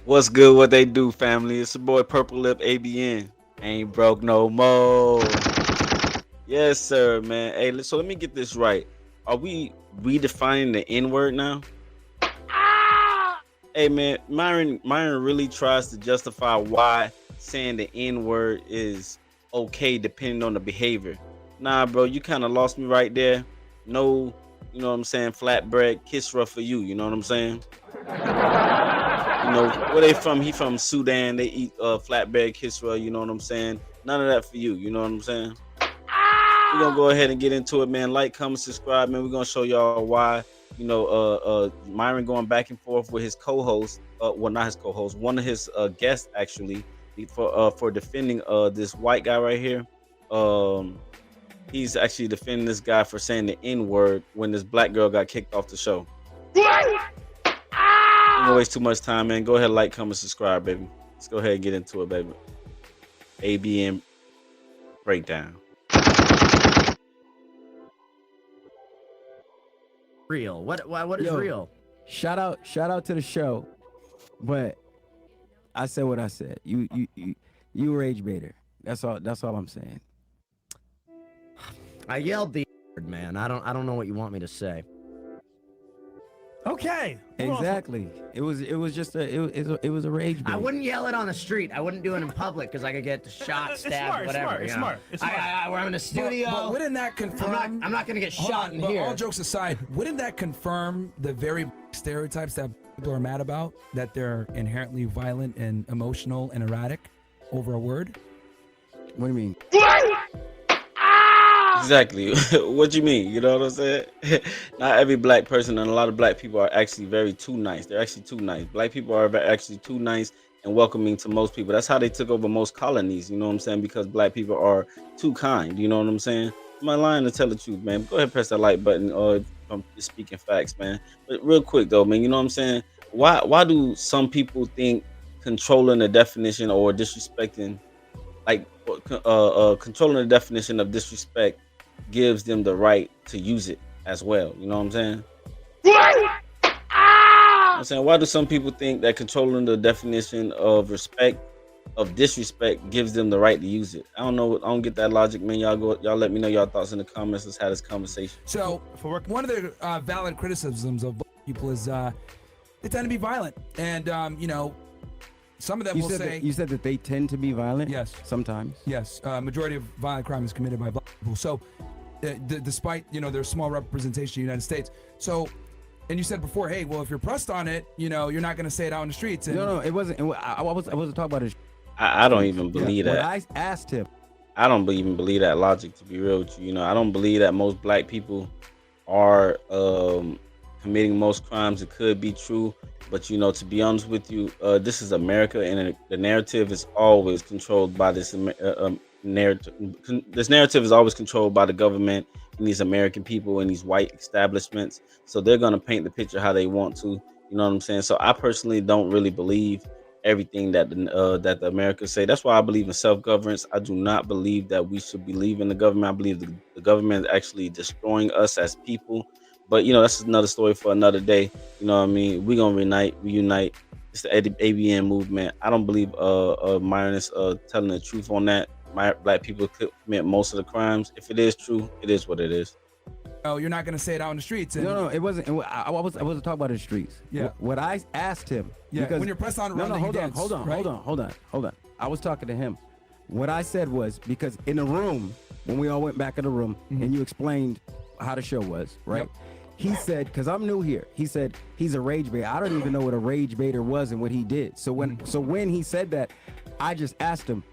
What's good? What they do, family? It's your boy PurpleLip ABN. Ain't broke no more. Yes, sir, man. Hey, so let me get this right. Are we redefining the N word now? Hey, man, Myron really tries to justify why saying the N word is okay depending on the behavior. Nah, bro, you kind of lost me right there. No, you know what I'm saying? Flatbread kiss rough for you. You know what I'm saying? Where they from? He from Sudan. They eat flatbread kisra. You know what I'm saying? None of that for you. You know what I'm saying? We're gonna go ahead and get into it, man. Like, comment, subscribe, man. We're gonna show y'all why. Myron going back and forth with his co-host. Well, not his co-host. One of his guests actually for defending this white guy right here. Um, he's actually defending this guy for saying the N word when this black girl got kicked off the show. Don't waste too much time, man. Go ahead, like, comment, subscribe, baby. Let's go ahead and get into it, baby. ABN breakdown. Real. What is real? Shout out to the show, but I said what I said. You rage baiter. That's all I'm saying. I yelled the word, man. I don't know what you want me to say. Okay. Exactly. It was just it was a rage bait. I wouldn't yell it on the street. I wouldn't do it in public because I could get shot, stabbed, whatever. It's smart. We're in a studio. But wouldn't that confirm? I'm not going to get shot in here. All jokes aside, wouldn't that confirm the very stereotypes that people are mad about? That they're inherently violent and emotional and erratic over a word? What do you mean? Exactly. What you mean? You know what I'm saying? Not every black person and a lot of black people are actually very too nice. They're actually too nice. Black people are actually too nice and welcoming to most people. That's how they took over most colonies. You know what I'm saying? Because black people are too kind. You know what I'm saying? Am I lying to tell the truth, man? Go ahead and press that like button or I'm speaking facts, man. But real quick though, man, you know what I'm saying? Why do some people think controlling the definition or disrespecting, like controlling the definition of disrespect gives them the right to use it as well? You know what I'm saying? I'm saying, why do some people think that controlling the definition of disrespect gives them the right to use it? I don't know. I don't get that logic, man. Y'all let me know y'all thoughts in the comments. Let's have this conversation. So, one of the valid criticisms of black people is they tend to be violent, and some of them will say. You said that they tend to be violent. Yes. Sometimes. Yes. Majority of violent crime is committed by black people. So, despite their small representation in the United States. So, and you said before, hey, well, if you're pressed on it, you're not going to say it out in the streets. And No, it wasn't. I wasn't talking about it. I don't even believe that. When I asked him, I don't even believe that logic, to be real with you. I don't believe that most black people are committing most crimes. It could be true, but to be honest with you, this is America, and the narrative is always controlled by this narrative. This narrative is always controlled by the government and these American people and these white establishments. So they're gonna paint the picture how they want to. You know what I'm saying? So I personally don't really believe everything that the Americans say. That's why I believe in self-governance. I do not believe that we should believe in the government. I believe the government is actually destroying us as people. But that's another story for another day. You know what I mean? We're gonna reunite. It's the ABN movement. I don't believe Myron is telling the truth on that. Black people commit most of the crimes. If it is true, it is what it is. Oh, you're not going to say it out in the streets. And no, it wasn't. I wasn't talking about the streets. Yeah. What I asked him. Yeah. Because, when you're pressed on around, hold on. I was talking to him. What I said was, because in the room, when we all went back in the room, and you explained how the show was, right? Yep. He said, because I'm new here, he said he's a rage baiter. I don't even know what a rage baiter was and what he did. So when he said that, I just asked him,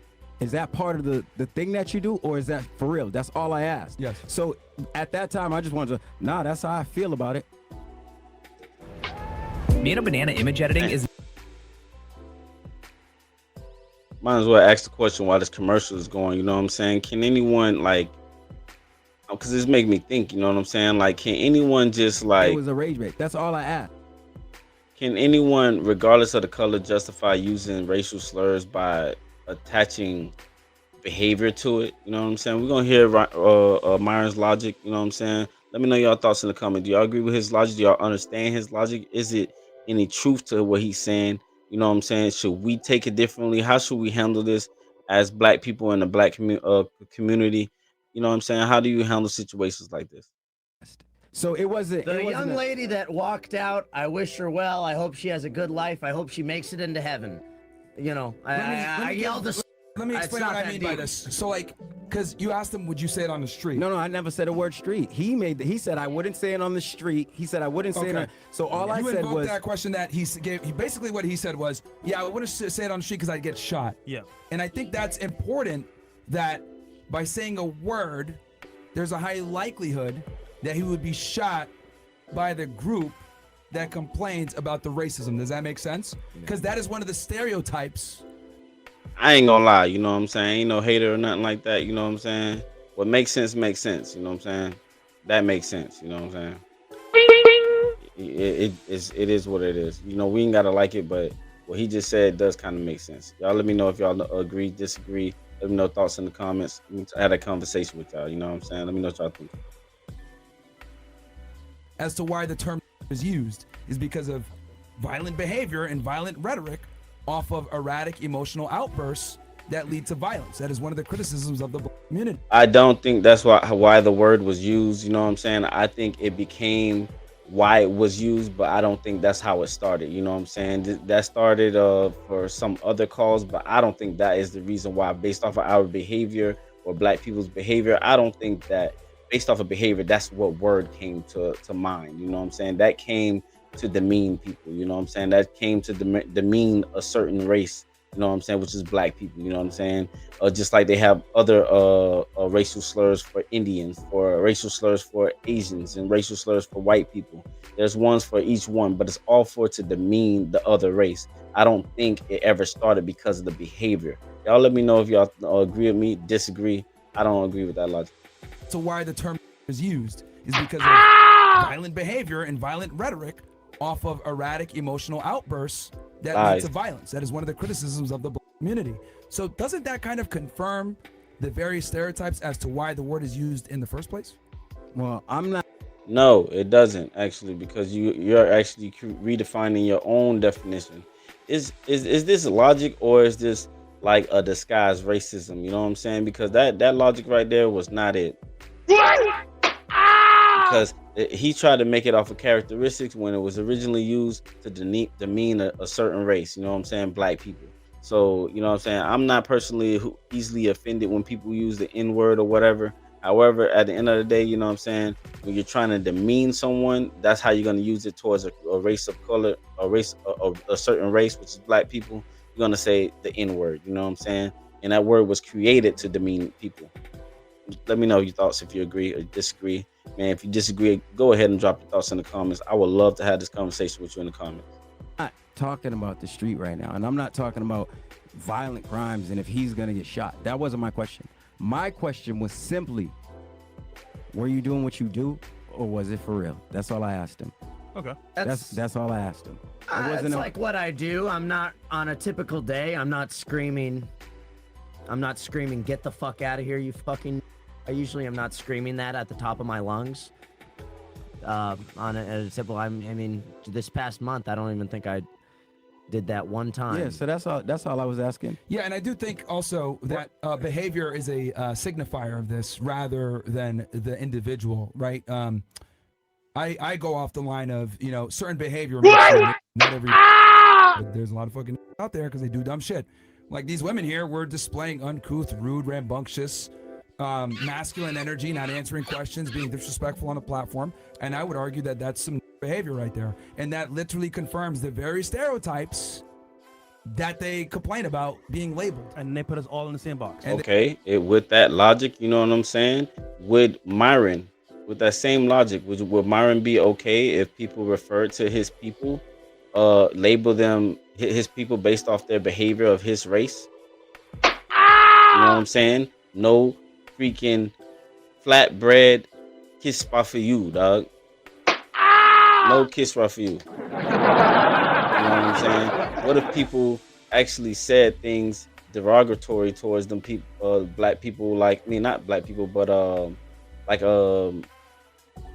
is that part of the thing that you do, or is that for real? That's all I asked. Yes. So at that time, I just wanted to, that's how I feel about it. Being a banana image editing is. Might as well ask the question while this commercial is going. You know what I'm saying? Can anyone because this make me think. You know what I'm saying? Like, can anyone just It was a rage bait. That's all I asked. Can anyone, regardless of the color, justify using racial slurs by attaching behavior to it? You know what I'm saying? We're gonna hear Myron's logic. You know what I'm saying? Let me know y'all thoughts in the comment. Do y'all agree with his logic? Do y'all understand his logic? Is it any truth to what he's saying? You know what I'm saying? Should we take it differently? How should we handle this as black people in the black community? You know what I'm saying? How do you handle situations like this? So it wasn't. The It wasn't. young lady that walked out, I wish her well. I hope she has a good life. I hope she makes it into heaven. You know, I yelled this. Let me It's explain not what I that mean by deep. this. So like, because you asked him, would you say it on the street? No, I never said a word street. He said I wouldn't say it on the street. He said I wouldn't say it. Okay. So all I You said invoked was that question that he gave. He basically what he said was, yeah, I wouldn't say it on the street because I'd get shot. Yeah. And I think that's important that by saying a word, there's a high likelihood that he would be shot by the group that complains about the racism. Does that make sense? Because that is one of the stereotypes. I ain't gonna lie, you know what I'm saying? Ain't no hater or nothing like that, you know what I'm saying? What makes sense, you know what I'm saying? That makes sense, you know what I'm saying? It is what it is. You know, we ain't gotta like it, but what he just said does kind of make sense. Y'all let me know if y'all agree, disagree. Let me know thoughts in the comments. I had a conversation with y'all, you know what I'm saying? Let me know what y'all think. As to why the term is used is because of violent behavior and violent rhetoric off of erratic emotional outbursts that lead to violence. That is one of the criticisms of the black community. I don't think that's why the word was used, you know what I'm saying? I think it became why it was used, but I don't think that's how it started, you know what I'm saying? That started for some other cause, but I don't think that is the reason why, based off of our behavior or black people's behavior. I don't think that based off of behavior, that's what word came to mind, you know what I'm saying? That came to demean people, you know what I'm saying? That came to demean a certain race, you know what I'm saying, which is black people, you know what I'm saying? Just like they have other racial slurs for Indians, for racial slurs for Asians, and racial slurs for white people. There's ones for each one, but it's all for to demean the other race. I don't think it ever started because of the behavior. Y'all let me know if y'all agree with me, disagree. I don't agree with that logic. So why the term is used is because of violent behavior and violent rhetoric off of erratic emotional outbursts that lead to violence. That is one of the criticisms of the black community. So doesn't that kind of confirm the various stereotypes as to why the word is used in the first place? well, I'm not. No, it doesn't actually, because you're actually redefining your own definition. Is this logic, or is this like a disguised racism? You know what I'm saying? Because that logic right there was not it. Because he tried to make it off of characteristics when it was originally used to demean a certain race. You know what I'm saying? Black people. So, you know what I'm saying? I'm not personally easily offended when people use the N word or whatever. However, at the end of the day, you know what I'm saying? When you're trying to demean someone, that's how you're going to use it towards a race of color, a certain race, which is black people. You're going to say the N word, you know what I'm saying? And that word was created to demean people. Let me know your thoughts if you agree or disagree. Man, if you disagree, go ahead and drop your thoughts in the comments. I would love to have this conversation with you in the comments. Not talking about the street right now, and I'm not talking about violent crimes and if he's gonna get shot. That wasn't my question. My question was simply, were you doing what you do, or was it for real? That's all I asked him. Okay. That's all I asked him. It's like what I do. I'm not on a typical day. I'm not screaming, get the fuck out of here, you fucking. I usually am not screaming that at the top of my lungs. On a simple, I mean, this past month, I don't even think I did that one time. Yeah, so that's all I was asking. Yeah, and I do think also that behavior is a signifier of this rather than the individual, right? I go off the line of, you know, certain behavior. Not every. But there's a lot of fucking out there because they do dumb shit. Like these women here were displaying uncouth, rude, rambunctious, masculine energy, not answering questions, being disrespectful on the platform. And I would argue that that's some behavior right there. And that literally confirms the very stereotypes that they complain about being labeled. And they put us all in the same box. Okay, with that logic, you know what I'm saying? Would Myron, with that same logic, would Myron be okay if people refer to his people, label them his people based off their behavior of his race? You know what I'm saying? No freaking flatbread kiss spot for you, dog. No kiss spot for you. You know what I'm saying? What if people actually said things derogatory towards them people, black people, like, I mean, not black people, but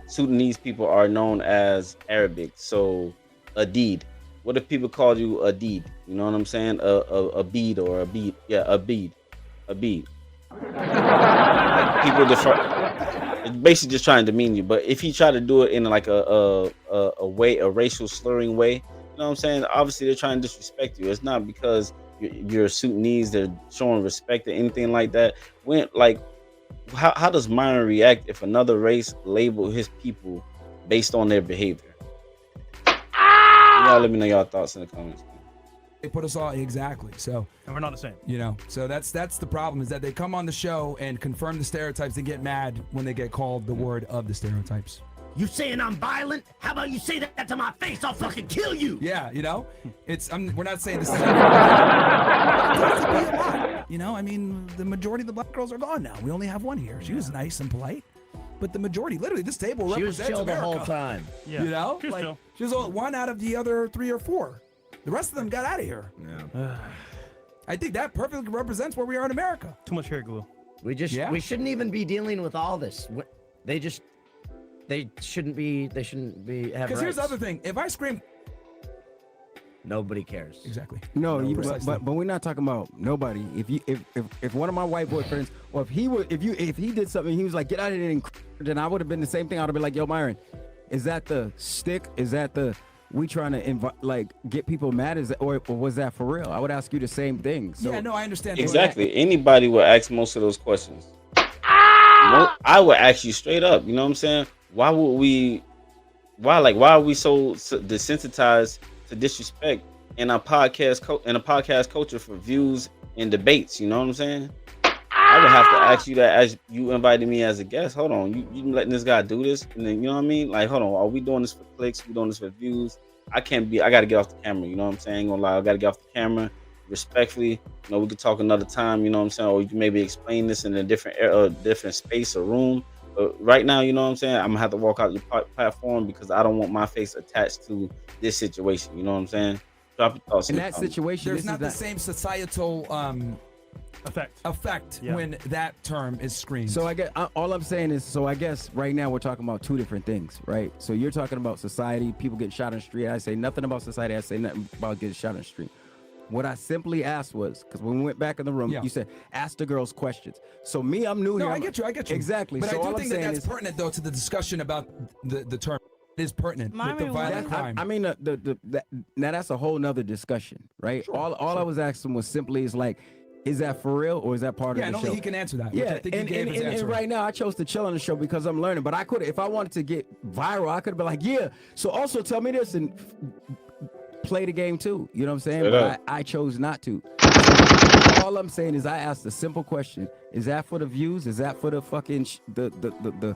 Sudanese people are known as Arabic. So Adid, What if people called you a deed? You know what I'm saying? A bead or a bead. Yeah, a bead. A bead. Like people defer. It's basically just trying to demean you. But if he tried to do it in like a way, a racial slurring way, you know what I'm saying? Obviously, they're trying to disrespect you. It's not because you're Sudanese, they're showing respect or anything like that. When like, how does Myron react if another race label his people based on their behavior? Y'all let me know y'all thoughts in the comments. They put us all exactly. So And we're not the same. so that's the problem, is that they come on the show and confirm the stereotypes and get mad when they get called the word of the stereotypes. You saying I'm violent? How about you say that to my face? I'll fucking kill you. Yeah, we're not saying this is I mean, the majority of the black girls are gone now. We only have one here. She was nice and polite, but the majority, literally, this table She was represents chill the America. whole time. Yeah. She was chill. She was one out of the other 3 or 4. The rest of them got out of here. Yeah. I think that perfectly represents where we are in America. Too much hair glue. We shouldn't even be dealing with all this. They shouldn't be have Because here's the rights. other thing: if I scream, nobody cares. exactly. No, precisely. but we're not talking about nobody. If one of my white boyfriends, or if he did something, he was like, get out of here, then I would have been the same thing. I would have been like, yo, Myron, is that the stick? Is that the we trying to get people mad? Is that, or was that for real? I would ask you the same thing. So, Yeah, no, I understand. Exactly. Anybody would ask most of those questions. I would ask you straight up. You know what I'm saying? Why are we so desensitized to disrespect in a podcast culture for views and debates? You know what I'm saying? I would have to ask you that as you invited me as a guest. Hold on, you letting this guy do this? And then, you know what I mean? Like, hold on, are we doing this for clicks? We doing this for views? I got to get off the camera. You know what I'm saying? Ain't gonna lie, I got to get off the camera respectfully. We could talk another time. You know what I'm saying? Or you can maybe explain this in a different space or room. But right now, you know what I'm saying? I'm gonna have to walk out your platform because I don't want my face attached to this situation. You know what I'm saying? Drop your thoughts. in that situation, There's this not is the same societal effect Yeah. when that term is screamed. So all I'm saying is, I guess right now we're talking about two different things, right? So you're talking about society, people getting shot on the street. I say nothing about society. I say nothing about getting shot on the street. What I simply asked was, because when we went back in the room, Yeah. you said, ask the girls questions. So me, I'm new No, here. I get you. Exactly. But So I all do I'm think that saying that's is- pertinent, though, to the discussion about the term. It is pertinent with the Myron, violent what- crime. I mean, now that's a whole nother discussion, right? All I was asking was simply is that for real or is that part yeah, of and the only show? he can answer that. Which Yeah, I think he gave his answer. and right now I chose to chill on the show because I'm learning. But I could, if I wanted to get viral, I could have been like, yeah. So also tell me this and play the game too. You know what I'm saying? Straight But up. I chose not to. So all I'm saying is I asked a simple question: is that for the views? Is that for the fucking the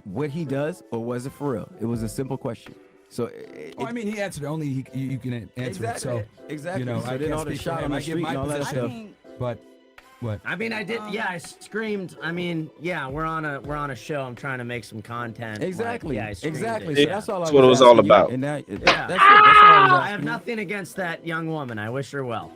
what he does, or was it for real? It was a simple question. So I mean, he answered it. Only you can answer it. So exactly. you know, So I then can't all the speak for shot him. on the I give street my and all that position. I stuff. think But what? I mean, I did. Yeah, I screamed. I mean, yeah, we're on a show. I'm trying to make some content. Exactly. Like, yeah, I screamed exactly. it, So yeah. that's all That's I what it was all asking you, about. And that's it. Yeah. That's all I was I asking have you. nothing against that young woman. I wish her well.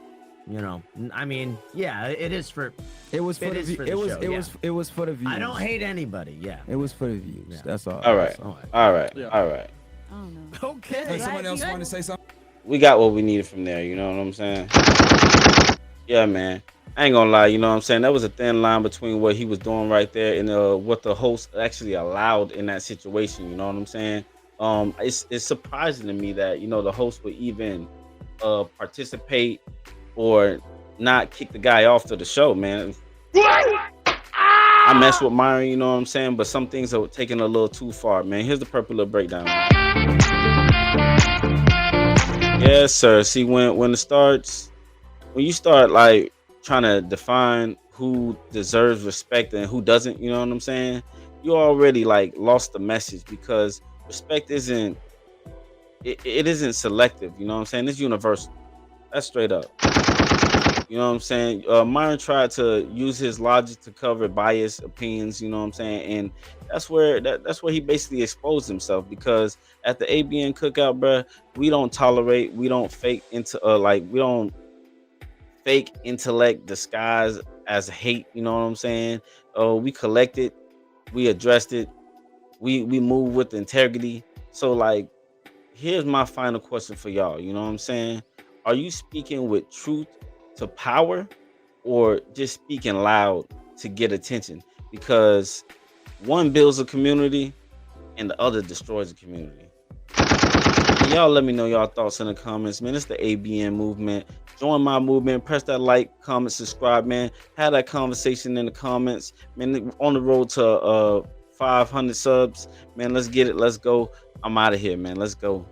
I mean, yeah, it is for. It was for It the is view. for the It was show, it yeah. was it was for the views. I don't hate anybody. Yeah. It was for the views. Yeah. That's all. All right. Oh, All right. Yeah. All right. I don't know. Okay. Hey, someone Right, else you want to good? say something? We got what we needed from there. You know what I'm saying? Yeah, man. I ain't gonna lie. You know what I'm saying? That was a thin line between what he was doing right there and what the host actually allowed in that situation. You know what I'm saying? It's surprising to me that the host would even participate or not kick the guy off to the show, man. I mess with Myron, you know what I'm saying? But some things are taking a little too far, man. Here's the Purple Lip breakdown. Yes, sir. See, when you start like trying to define who deserves respect and who doesn't, you know what I'm saying? You already like lost the message because respect isn't selective, you know what I'm saying? It's universal. That's straight up. You know what I'm saying? Myron tried to use his logic to cover biased opinions, you know what I'm saying? And that's where he basically exposed himself because at the ABN cookout, bruh, we don't tolerate, we don't fake we don't fake intellect disguised as hate, you know what I'm saying? We collect it, we addressed it, we move with integrity. So like here's my final question for y'all. You know what I'm saying? Are you speaking with truth to power, or just speaking loud to get attention? Because one builds a community and the other destroys a community. And y'all let me know y'all thoughts in the comments, man. It's the ABN movement. Join my movement. Press that like, comment, subscribe, man. Have that conversation in the comments, man. On the road to 500 subs, man. Let's get it. Let's go. I'm out of here, man. Let's go.